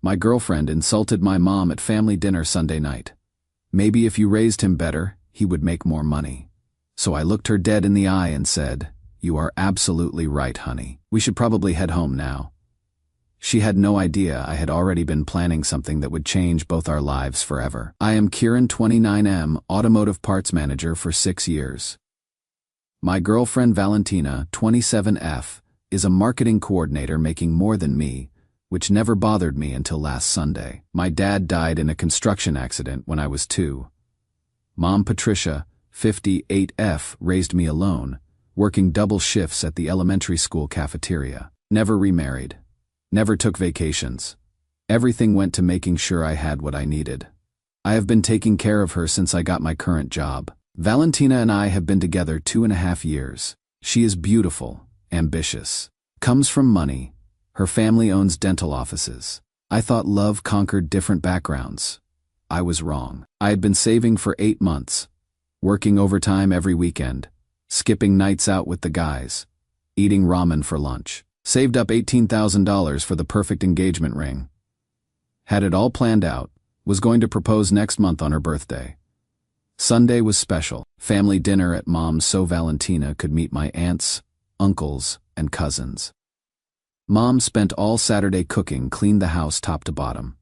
My girlfriend insulted my mom at family dinner Sunday night. Maybe if you raised him better, he would make more money. So I looked her dead in the eye and said, "You are absolutely right, honey. We should probably head home now." She had no idea I had already been planning something that would change both our lives forever. I am Kieran, 29M, automotive parts manager for 6 years. My girlfriend Valentina, 27F, is a marketing coordinator making more than me, which never bothered me until last Sunday. My dad died in a construction accident when I was 2. Mom Patricia, 58F, raised me alone, working double shifts at the elementary school cafeteria. Never remarried. Never took vacations. Everything went to making sure I had what I needed. I have been taking care of her since I got my current job. Valentina and I have been together 2.5 years. She is beautiful, ambitious, comes from money. Her family owns dental offices. I thought love conquered different backgrounds. I was wrong. I had been saving for 8 months, working overtime every weekend, skipping nights out with the guys, eating ramen for lunch. Saved up $18,000 for the perfect engagement ring. Had it all planned out, was going to propose next month on her birthday. Sunday was special, family dinner at Mom's so Valentina could meet my aunts, uncles, and cousins. Mom spent all Saturday cooking, cleaned the house top to bottom.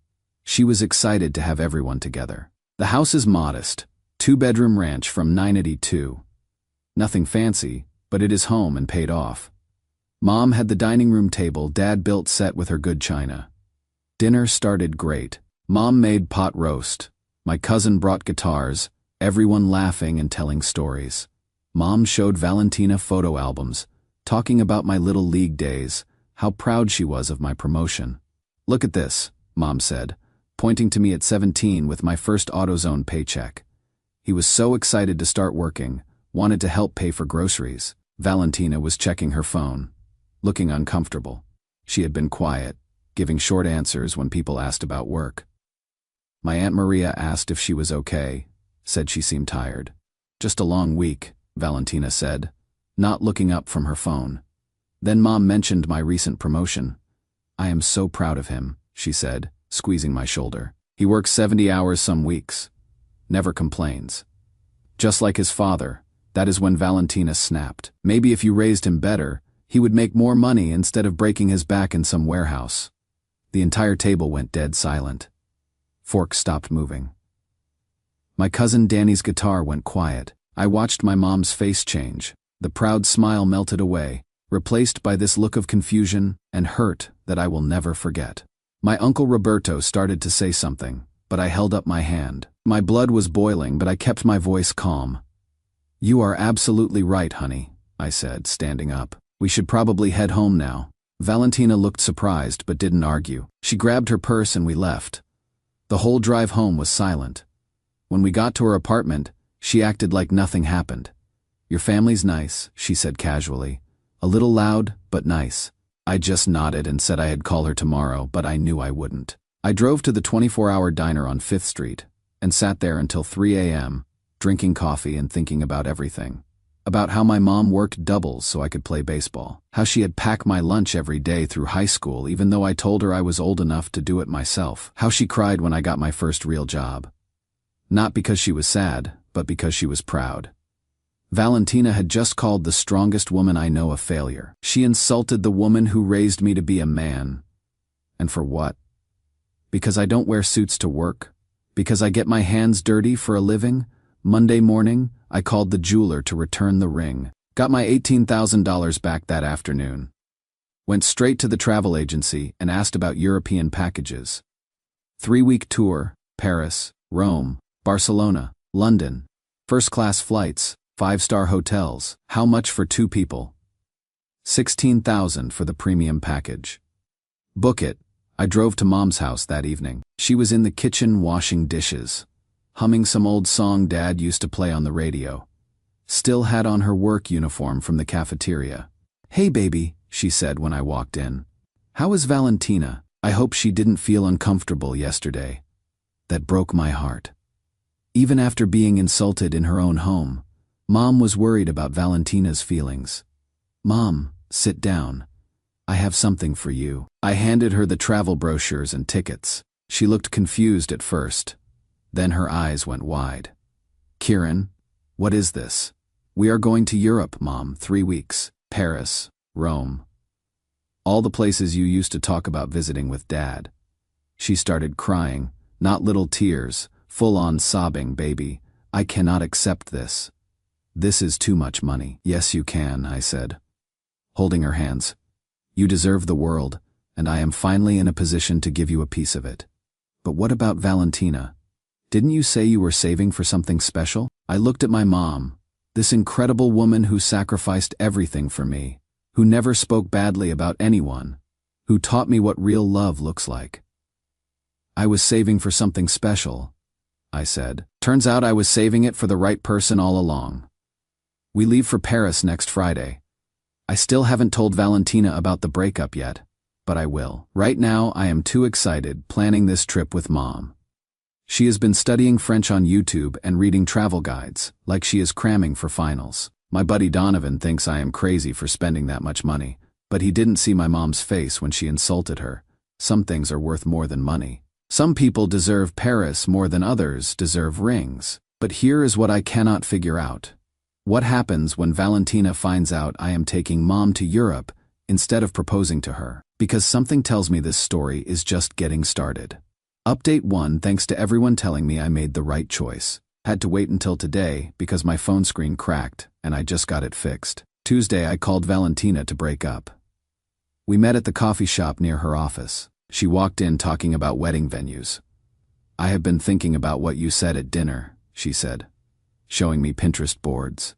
She was excited to have everyone together. The house is modest, 2-bedroom ranch from 982. Nothing fancy, but it is home and paid off. Mom had the dining room table Dad built set with her good china. Dinner started great. Mom made pot roast. My cousin brought guitars, everyone laughing and telling stories. Mom showed Valentina photo albums, talking about my little league days, how proud she was of my promotion. "Look at this," Mom said, pointing to me at 17 with my first AutoZone paycheck. He was so excited to start working, wanted to help pay for groceries. Valentina was checking her phone, looking uncomfortable. She had been quiet, giving short answers when people asked about work. My Aunt Maria asked if she was okay, said she seemed tired. "Just a long week," Valentina said, not looking up from her phone. Then Mom mentioned my recent promotion. "I am so proud of him," she said, squeezing my shoulder. "He works 70 hours some weeks. Never complains. Just like his father." That is when Valentina snapped. "Maybe if you raised him better, he would make more money instead of breaking his back in some warehouse." The entire table went dead silent. Forks stopped moving. My cousin Danny's guitar went quiet. I watched my mom's face change. The proud smile melted away, replaced by this look of confusion and hurt that I will never forget. My uncle Roberto started to say something, but I held up my hand. My blood was boiling, but I kept my voice calm. "You are absolutely right, honey," I said, standing up. "We should probably head home now." Valentina looked surprised but didn't argue. She grabbed her purse and we left. The whole drive home was silent. When we got to her apartment, she acted like nothing happened. "Your family's nice," she said casually. "A little loud, but nice." I just nodded and said I'd call her tomorrow, but I knew I wouldn't. I drove to the 24-hour diner on 5th Street and sat there until 3 a.m., drinking coffee and thinking about everything. About how my mom worked doubles so I could play baseball. How she had packed my lunch every day through high school even though I told her I was old enough to do it myself. How she cried when I got my first real job. Not because she was sad, but because she was proud. Valentina had just called the strongest woman I know a failure. She insulted the woman who raised me to be a man. And for what? Because I don't wear suits to work? Because I get my hands dirty for a living? Monday morning, I called the jeweler to return the ring. Got my $18,000 back that afternoon. Went straight to the travel agency and asked about European packages. 3-week tour, Paris, Rome, Barcelona, London. First-class flights, 5-star hotels. How much for 2 people? $16,000 for the premium package. Book it. I drove to Mom's house that evening. She was in the kitchen washing dishes, humming some old song Dad used to play on the radio. Still had on her work uniform from the cafeteria. "Hey baby," she said when I walked in. "How is Valentina? I hope she didn't feel uncomfortable yesterday." That broke my heart. Even after being insulted in her own home, Mom was worried about Valentina's feelings. "Mom, sit down. I have something for you. I handed her the travel brochures and tickets. She looked confused at first. Then her eyes went wide. Kieran, what is this? We are going to Europe, Mom, 3 weeks. Paris, Rome. All the places you used to talk about visiting with Dad. She started crying, not little tears, full-on sobbing, baby. I cannot accept this. This is too much money. Yes, you can, I said, holding her hands. You deserve the world, and I am finally in a position to give you a piece of it. But what about Valentina? Didn't you say you were saving for something special? I looked at my mom, this incredible woman who sacrificed everything for me, who never spoke badly about anyone, who taught me what real love looks like. I was saving for something special, I said. Turns out I was saving it for the right person all along. We leave for Paris next Friday. I still haven't told Valentina about the breakup yet, but I will. Right now, I am too excited planning this trip with Mom. She has been studying French on YouTube and reading travel guides, like she is cramming for finals. My buddy Donovan thinks I am crazy for spending that much money, but he didn't see my mom's face when she insulted her. Some things are worth more than money. Some people deserve Paris more than others deserve rings. But here is what I cannot figure out. What happens when Valentina finds out I am taking Mom to Europe instead of proposing to her? Because something tells me this story is just getting started. Update 1. Thanks to everyone telling me I made the right choice. Had to wait until today because my phone screen cracked and I just got it fixed. Tuesday I called Valentina to break up. We met at the coffee shop near her office. She walked in talking about wedding venues. I have been thinking about what you said at dinner, she said, showing me Pinterest boards.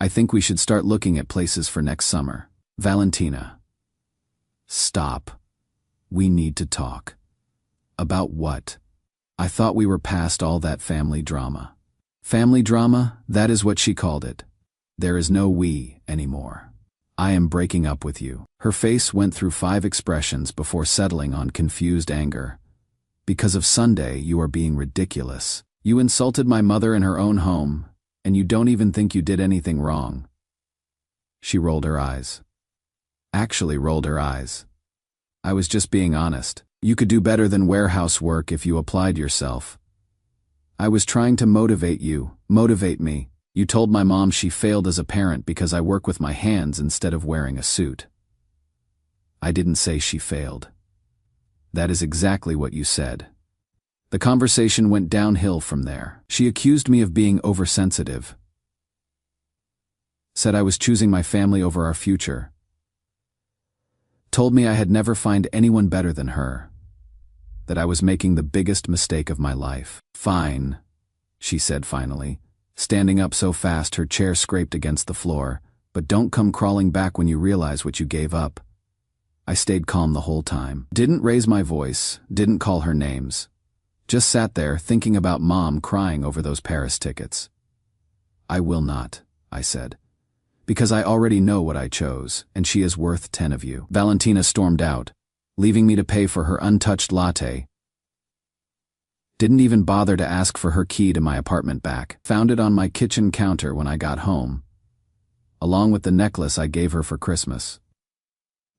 I think we should start looking at places for next summer. Valentina. Stop. We need to talk. About what? I thought we were past all that family drama. Family drama? That is what she called it. There is no we anymore. I am breaking up with you. Her face went through 5 expressions before settling on confused anger. Because of Sunday, you are being ridiculous. You insulted my mother in her own home, and you don't even think you did anything wrong. She rolled her eyes. Actually rolled her eyes. I was just being honest. You could do better than warehouse work if you applied yourself. I was trying to motivate you, motivate me. You told my mom she failed as a parent because I work with my hands instead of wearing a suit. I didn't say she failed. That is exactly what you said. The conversation went downhill from there. She accused me of being oversensitive. Said I was choosing my family over our future. Told me I had never find anyone better than her. That I was making the biggest mistake of my life. Fine, she said finally, standing up so fast her chair scraped against the floor, but don't come crawling back when you realize what you gave up. I stayed calm the whole time. Didn't raise my voice, didn't call her names. Just sat there thinking about Mom crying over those Paris tickets. I will not, I said. Because I already know what I chose, and she is worth 10 of you. Valentina stormed out, leaving me to pay for her untouched latte. Didn't even bother to ask for her key to my apartment back. Found it on my kitchen counter when I got home, along with the necklace I gave her for Christmas.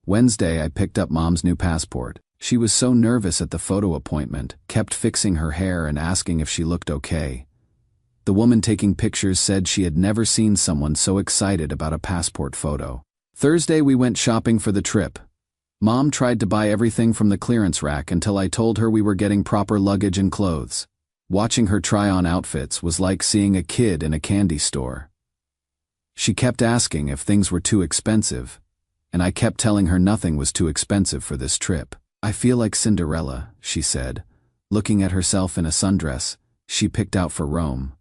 Wednesday, I picked up Mom's new passport. She was so nervous at the photo appointment, kept fixing her hair and asking if she looked okay. The woman taking pictures said she had never seen someone so excited about a passport photo. Thursday, we went shopping for the trip. Mom tried to buy everything from the clearance rack until I told her we were getting proper luggage and clothes. Watching her try on outfits was like seeing a kid in a candy store. She kept asking if things were too expensive, and I kept telling her nothing was too expensive for this trip. I feel like Cinderella, she said, looking at herself in a sundress she picked out for Rome.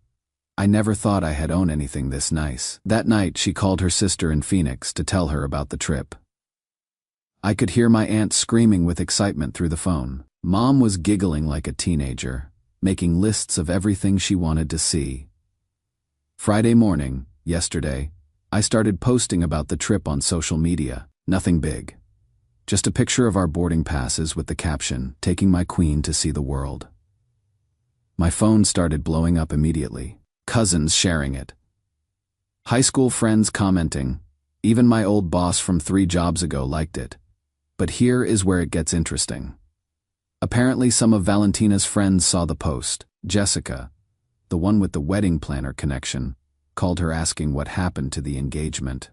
I never thought I had owned anything this nice. That night she called her sister in Phoenix to tell her about the trip. I could hear my aunt screaming with excitement through the phone. Mom was giggling like a teenager, making lists of everything she wanted to see. Friday morning, yesterday, I started posting about the trip on social media. Nothing big. Just a picture of our boarding passes with the caption, "Taking my queen to see the world." My phone started blowing up immediately. Cousins sharing it. High school friends commenting. Even my old boss from 3 jobs ago liked it. But here is where it gets interesting. Apparently some of Valentina's friends saw the post. Jessica, the one with the wedding planner connection, called her asking what happened to the engagement.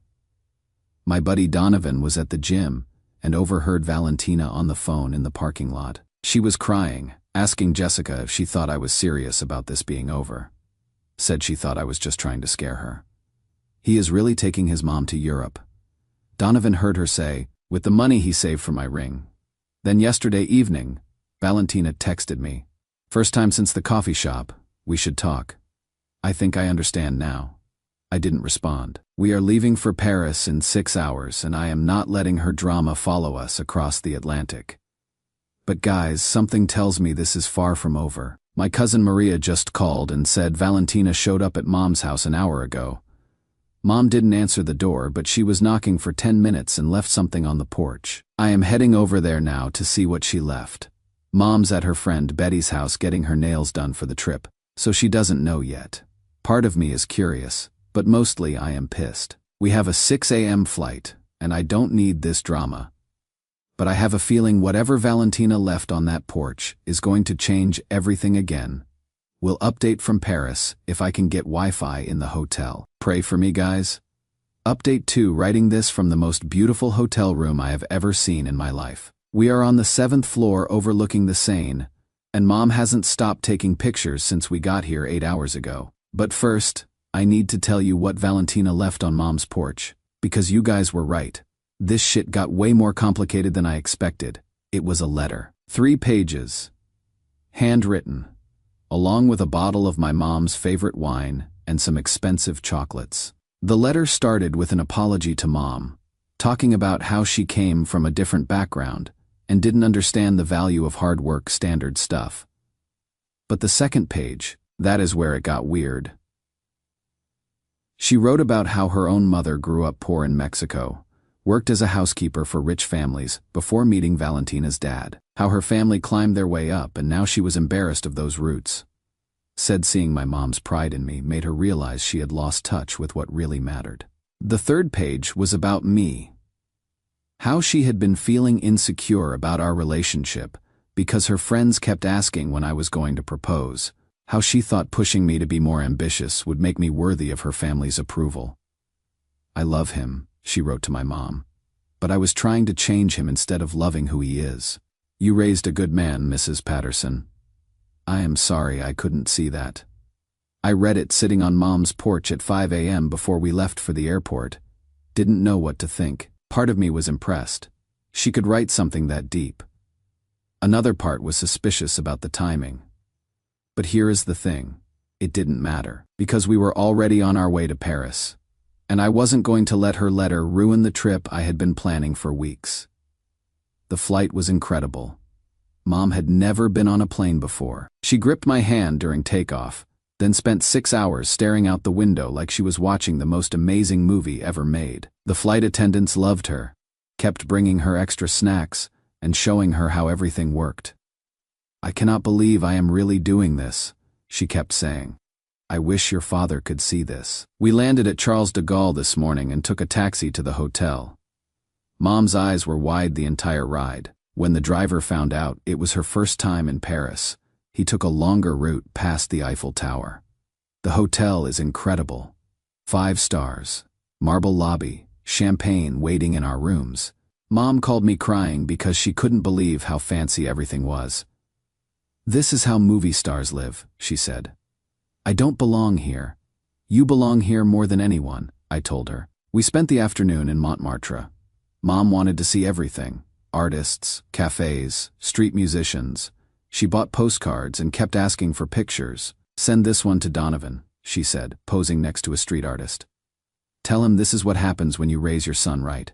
My buddy Donovan was at the gym and overheard Valentina on the phone in the parking lot. She was crying, asking Jessica if she thought I was serious about this being over. Said she thought I was just trying to scare her. He is really taking his mom to Europe. Donovan heard her say, with the money he saved for my ring. Then yesterday evening, Valentina texted me. First time since the coffee shop, we should talk. I think I understand now. I didn't respond. We are leaving for Paris in 6 hours and I am not letting her drama follow us across the Atlantic. But guys, something tells me this is far from over. My cousin Maria just called and said Valentina showed up at Mom's house an hour ago. Mom didn't answer the door, but she was knocking for 10 minutes and left something on the porch. I am heading over there now to see what she left. Mom's at her friend Betty's house getting her nails done for the trip, so she doesn't know yet. Part of me is curious, but mostly I am pissed. We have a 6 a.m. flight, and I don't need this drama. But I have a feeling whatever Valentina left on that porch is going to change everything again. We'll update from Paris if I can get Wi-Fi in the hotel. Pray for me, guys. Update 2, writing this from the most beautiful hotel room I have ever seen in my life. We are on the 7th floor overlooking the Seine, and Mom hasn't stopped taking pictures since we got here 8 hours ago. But first, I need to tell you what Valentina left on Mom's porch, because you guys were right. This shit got way more complicated than I expected. It was a letter. 3 pages. Handwritten. Along with a bottle of my mom's favorite wine and some expensive chocolates. The letter started with an apology to Mom, talking about how she came from a different background and didn't understand the value of hard work, standard stuff. But the second page, that is where it got weird. She wrote about how her own mother grew up poor in Mexico, worked as a housekeeper for rich families before meeting Valentina's dad, how her family climbed their way up and now she was embarrassed of those roots. Said seeing my mom's pride in me made her realize she had lost touch with what really mattered. The third page was about me. How she had been feeling insecure about our relationship because her friends kept asking when I was going to propose, how she thought pushing me to be more ambitious would make me worthy of her family's approval. I love him, she wrote to my mom, but I was trying to change him instead of loving who he is. You raised a good man, Mrs. Patterson. I am sorry I couldn't see that. I read it sitting on Mom's porch at 5 a.m. before we left for the airport. Didn't know what to think. Part of me was impressed. She could write something that deep. Another part was suspicious about the timing. But here is the thing. It didn't matter, because we were already on our way to Paris. And I wasn't going to let her letter ruin the trip I had been planning for weeks. The flight was incredible. Mom had never been on a plane before. She gripped my hand during takeoff, then spent 6 hours staring out the window like she was watching the most amazing movie ever made. The flight attendants loved her, kept bringing her extra snacks, and showing her how everything worked. I cannot believe I am really doing this, she kept saying. I wish your father could see this. We landed at Charles de Gaulle this morning and took a taxi to the hotel. Mom's eyes were wide the entire ride. When the driver found out it was her first time in Paris, he took a longer route past the Eiffel Tower. The hotel is incredible. 5 stars, marble lobby, champagne waiting in our rooms. Mom called me crying because she couldn't believe how fancy everything was. This is how movie stars live, she said. I don't belong here. You belong here more than anyone, I told her. We spent the afternoon in Montmartre. Mom wanted to see everything. Artists, cafes, street musicians. She bought postcards and kept asking for pictures. Send this one to Donovan, she said, posing next to a street artist. Tell him this is what happens when you raise your son right.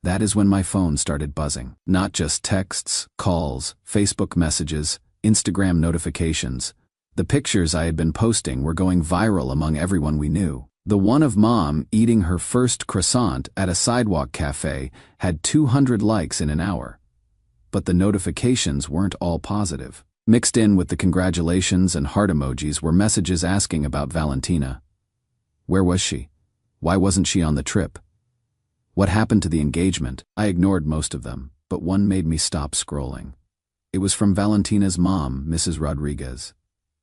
That is when my phone started buzzing. Not just texts, calls, Facebook messages, Instagram notifications. The pictures I had been posting were going viral among everyone we knew. The one of Mom eating her first croissant at a sidewalk cafe had 200 likes in an hour. But the notifications weren't all positive. Mixed in with the congratulations and heart emojis were messages asking about Valentina. Where was she? Why wasn't she on the trip? What happened to the engagement? I ignored most of them, but one made me stop scrolling. It was from Valentina's mom, Mrs. Rodriguez.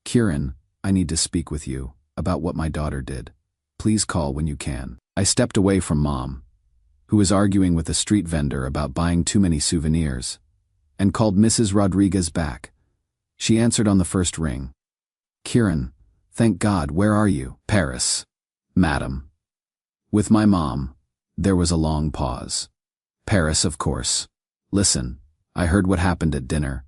Kieran, I need to speak with you about what my daughter did. Please call when you can. I stepped away from Mom, who was arguing with a street vendor about buying too many souvenirs, and called Mrs. Rodriguez back. She answered on the first ring. Kieran, thank God, where are you? Paris. Madam. With my mom. There was a long pause. Paris, of course. Listen, I heard what happened at dinner.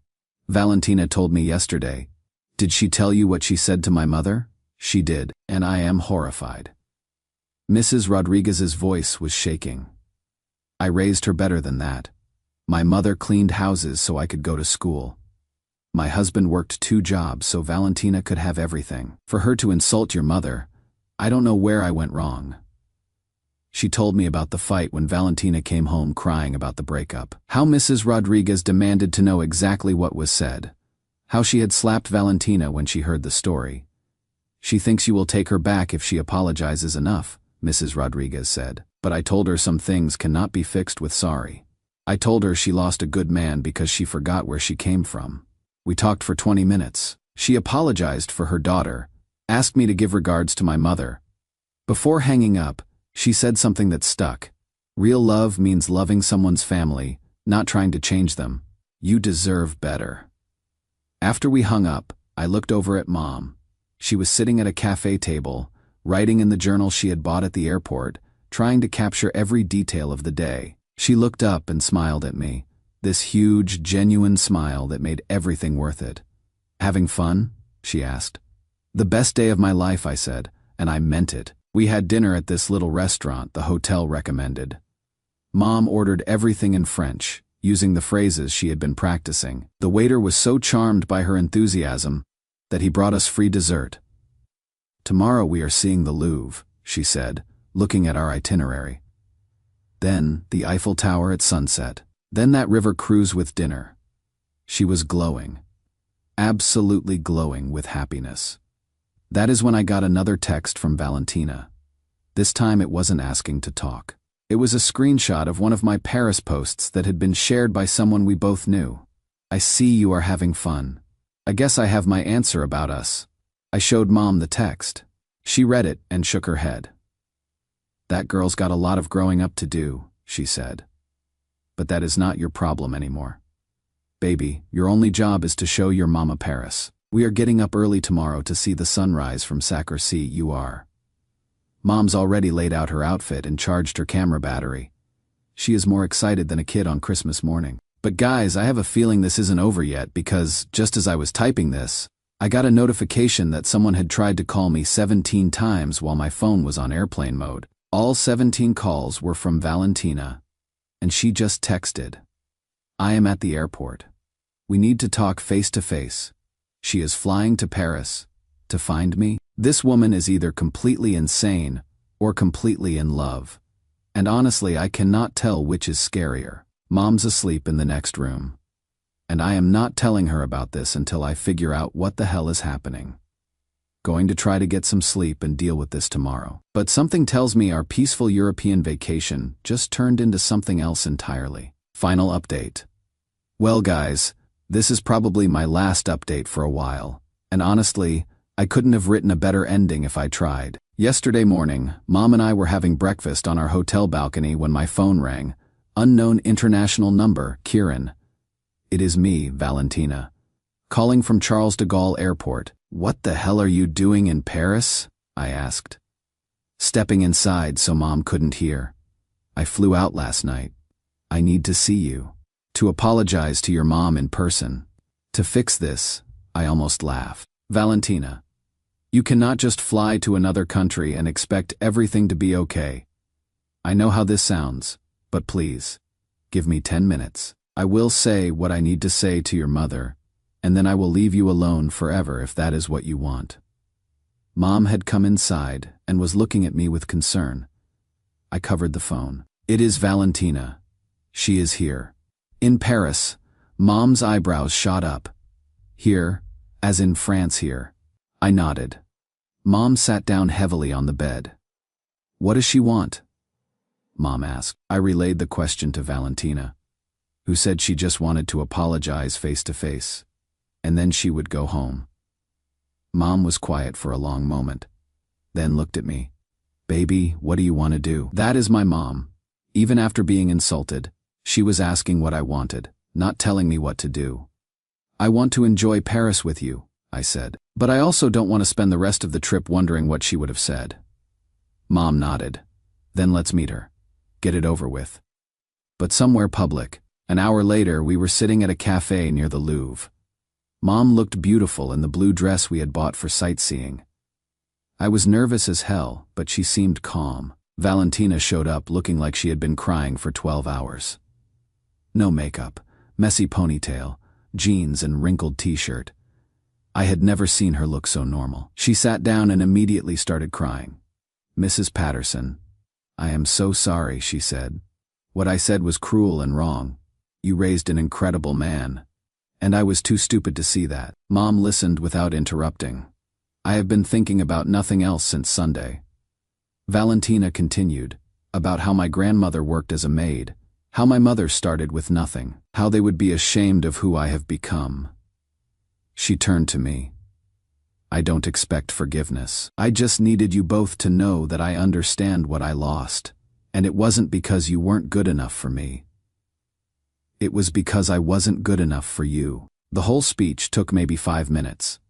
Valentina told me yesterday. Did she tell you what she said to my mother? She did, and I am horrified. Mrs. Rodriguez's voice was shaking. I raised her better than that. My mother cleaned houses so I could go to school. My husband worked 2 jobs so Valentina could have everything. For her to insult your mother, I don't know where I went wrong. She told me about the fight when Valentina came home crying about the breakup. How Mrs. Rodriguez demanded to know exactly what was said. How she had slapped Valentina when she heard the story. She thinks you will take her back if she apologizes enough, Mrs. Rodriguez said. But I told her some things cannot be fixed with sorry. I told her she lost a good man because she forgot where she came from. We talked for 20 minutes. She apologized for her daughter, asked me to give regards to my mother. Before hanging up, she said something that stuck. Real love means loving someone's family, not trying to change them. You deserve better. After we hung up, I looked over at Mom. She was sitting at a cafe table, writing in the journal she had bought at the airport, trying to capture every detail of the day. She looked up and smiled at me, this huge, genuine smile that made everything worth it. Having fun? She asked. The best day of my life, I said, and I meant it. We had dinner at this little restaurant the hotel recommended. Mom ordered everything in French, using the phrases she had been practicing. The waiter was so charmed by her enthusiasm that he brought us free dessert. Tomorrow we are seeing the Louvre, she said, looking at our itinerary. Then the Eiffel Tower at sunset. Then that river cruise with dinner. She was glowing. Absolutely glowing with happiness. That is when I got another text from Valentina. This time it wasn't asking to talk. It was a screenshot of one of my Paris posts that had been shared by someone we both knew. I see you are having fun. I guess I have my answer about us. I showed Mom the text. She read it and shook her head. That girl's got a lot of growing up to do, she said. But that is not your problem anymore. Baby, your only job is to show your mama Paris. We are getting up early tomorrow to see the sunrise from Secretvoices. Mom's already laid out her outfit and charged her camera battery. She is more excited than a kid on Christmas morning. But guys, I have a feeling this isn't over yet because, just as I was typing this, I got a notification that someone had tried to call me 17 times while my phone was on airplane mode. All 17 calls were from Valentina, and she just texted. I am at the airport. We need to talk face to face. She is flying to Paris to find me. This woman is either completely insane or completely in love. And honestly, I cannot tell which is scarier. Mom's asleep in the next room. And I am not telling her about this until I figure out what the hell is happening. Going to try to get some sleep and deal with this tomorrow. But something tells me our peaceful European vacation just turned into something else entirely. Final update. Well guys, this is probably my last update for a while, and honestly, I couldn't have written a better ending if I tried. Yesterday morning, Mom and I were having breakfast on our hotel balcony when my phone rang. Unknown international number, Kieran. It is me, Valentina. Calling from Charles de Gaulle Airport. What the hell are you doing in Paris? I asked. Stepping inside so Mom couldn't hear. I flew out last night. I need to see you. To apologize to your mom in person. To fix this, I almost laughed. Valentina, you cannot just fly to another country and expect everything to be okay. I know how this sounds, but please, give me 10 minutes. I will say what I need to say to your mother, and then I will leave you alone forever if that is what you want. Mom had come inside and was looking at me with concern. I covered the phone. It is Valentina. She is here. In Paris, Mom's eyebrows shot up. Here, as in France here. I nodded. Mom sat down heavily on the bed. What does she want? Mom asked. I relayed the question to Valentina, who said she just wanted to apologize face to face, and then she would go home. Mom was quiet for a long moment, then looked at me. Baby, what do you want to do? That is my mom. Even after being insulted, she was asking what I wanted, not telling me what to do. I want to enjoy Paris with you, I said, but I also don't want to spend the rest of the trip wondering what she would have said. Mom nodded. Then let's meet her. Get it over with. But somewhere public. An hour later, we were sitting at a cafe near the Louvre. Mom looked beautiful in the blue dress we had bought for sightseeing. I was nervous as hell, but she seemed calm. Valentina showed up looking like she had been crying for 12 hours. No makeup, messy ponytail, jeans and wrinkled t-shirt. I had never seen her look so normal. She sat down and immediately started crying. Mrs. Patterson, I am so sorry, she said. What I said was cruel and wrong. You raised an incredible man. And I was too stupid to see that. Mom listened without interrupting. I have been thinking about nothing else since Sunday. Valentina continued, about how my grandmother worked as a maid, how my mother started with nothing, how they would be ashamed of who I have become. She turned to me. I don't expect forgiveness. I just needed you both to know that I understand what I lost, and it wasn't because you weren't good enough for me. It was because I wasn't good enough for you. The whole speech took maybe 5 minutes.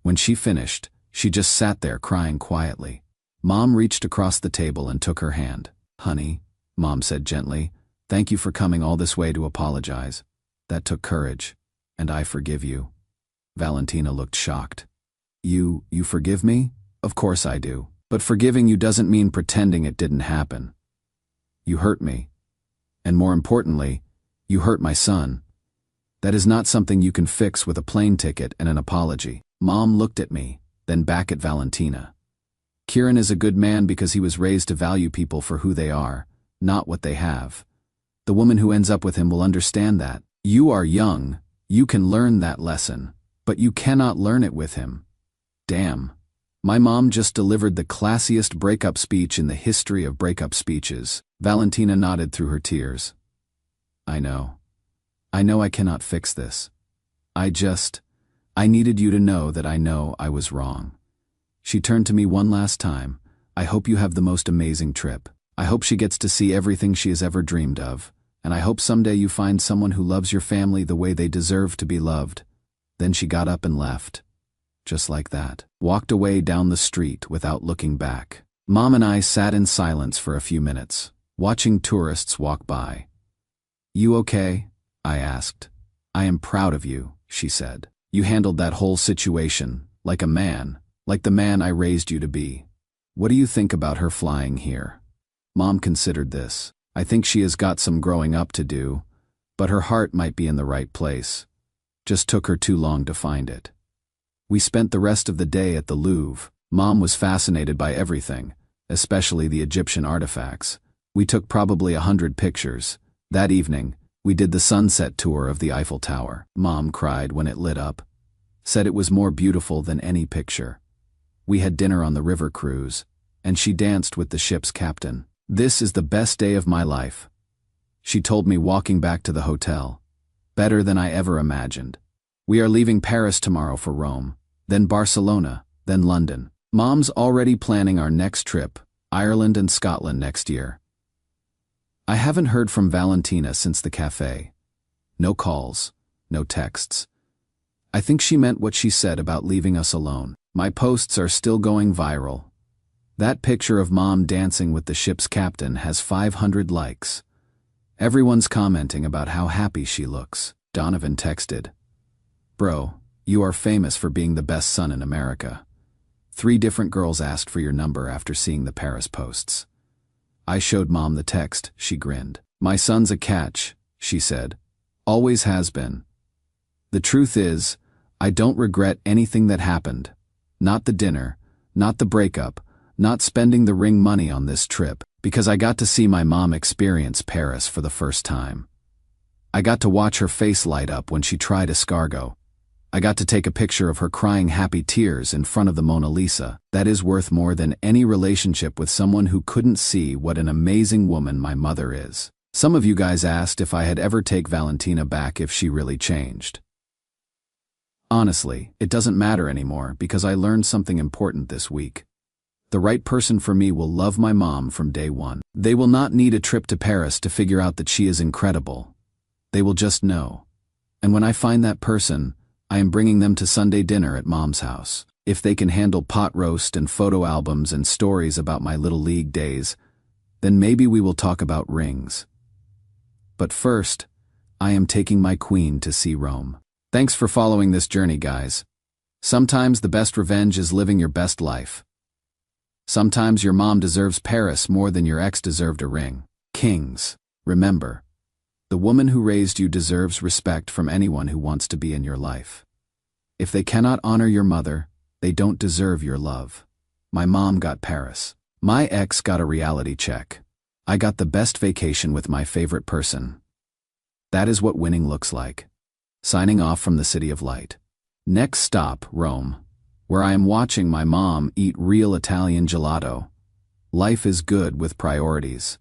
When she finished, she just sat there crying quietly. Mom reached across the table and took her hand. Honey, Mom said gently, thank you for coming all this way to apologize. That took courage, and I forgive you. Valentina looked shocked. You forgive me? Of course I do. But forgiving you doesn't mean pretending it didn't happen. You hurt me. And more importantly, you hurt my son. That is not something you can fix with a plane ticket and an apology. Mom looked at me, then back at Valentina. Kieran is a good man because he was raised to value people for who they are, not what they have. The woman who ends up with him will understand that. You are young, you can learn that lesson, but you cannot learn it with him. Damn. My mom just delivered the classiest breakup speech in the history of breakup speeches. Valentina nodded through her tears. I know I cannot fix this. I needed you to know that I know I was wrong. She turned to me one last time. I hope you have the most amazing trip. I hope she gets to see everything she has ever dreamed of. And I hope someday you find someone who loves your family the way they deserve to be loved. Then she got up and left. Just like that. Walked away down the street without looking back. Mom and I sat in silence for a few minutes, watching tourists walk by. You okay? I asked. I am proud of you, she said. You handled that whole situation, like a man, like the man I raised you to be. What do you think about her flying here? Mom considered this. I think she has got some growing up to do, but her heart might be in the right place. Just took her too long to find it. We spent the rest of the day at the Louvre. Mom was fascinated by everything, especially the Egyptian artifacts. We took probably 100 pictures. That evening, we did the sunset tour of the Eiffel Tower. Mom cried when it lit up. Said it was more beautiful than any picture. We had dinner on the river cruise, and she danced with the ship's captain. This is the best day of my life. She told me walking back to the hotel. Better than I ever imagined. We are leaving Paris tomorrow for Rome, then Barcelona, then London. Mom's already planning our next trip, Ireland and Scotland next year. I haven't heard from Valentina since the cafe. No calls, no texts. I think she meant what she said about leaving us alone. My posts are still going viral. That picture of Mom dancing with the ship's captain has 500 likes. Everyone's commenting about how happy she looks. Donovan texted, Bro, you are famous for being the best son in America. 3 different girls asked for your number after seeing the Paris posts. I showed Mom the text, she grinned. My son's a catch, she said. Always has been. The truth is, I don't regret anything that happened. Not the dinner, not the breakup, not spending the ring money on this trip, because I got to see my mom experience Paris for the first time. I got to watch her face light up when she tried escargot. I got to take a picture of her crying happy tears in front of the Mona Lisa. That is worth more than any relationship with someone who couldn't see what an amazing woman my mother is. Some of you guys asked if I had ever take Valentina back if she really changed. Honestly, it doesn't matter anymore because I learned something important this week. The right person for me will love my mom from day one. They will not need a trip to Paris to figure out that she is incredible. They will just know. And when I find that person, I am bringing them to Sunday dinner at Mom's house. If they can handle pot roast and photo albums and stories about my Little League days, then maybe we will talk about rings. But first, I am taking my queen to see Rome. Thanks for following this journey, guys. Sometimes the best revenge is living your best life. Sometimes your mom deserves Paris more than your ex deserved a ring. Kings, remember, the woman who raised you deserves respect from anyone who wants to be in your life. If they cannot honor your mother, they don't deserve your love. My mom got Paris. My ex got a reality check. I got the best vacation with my favorite person. That is what winning looks like. Signing off from the City of Light. Next stop, Rome, where I am watching my mom eat real Italian gelato. Life is good with priorities.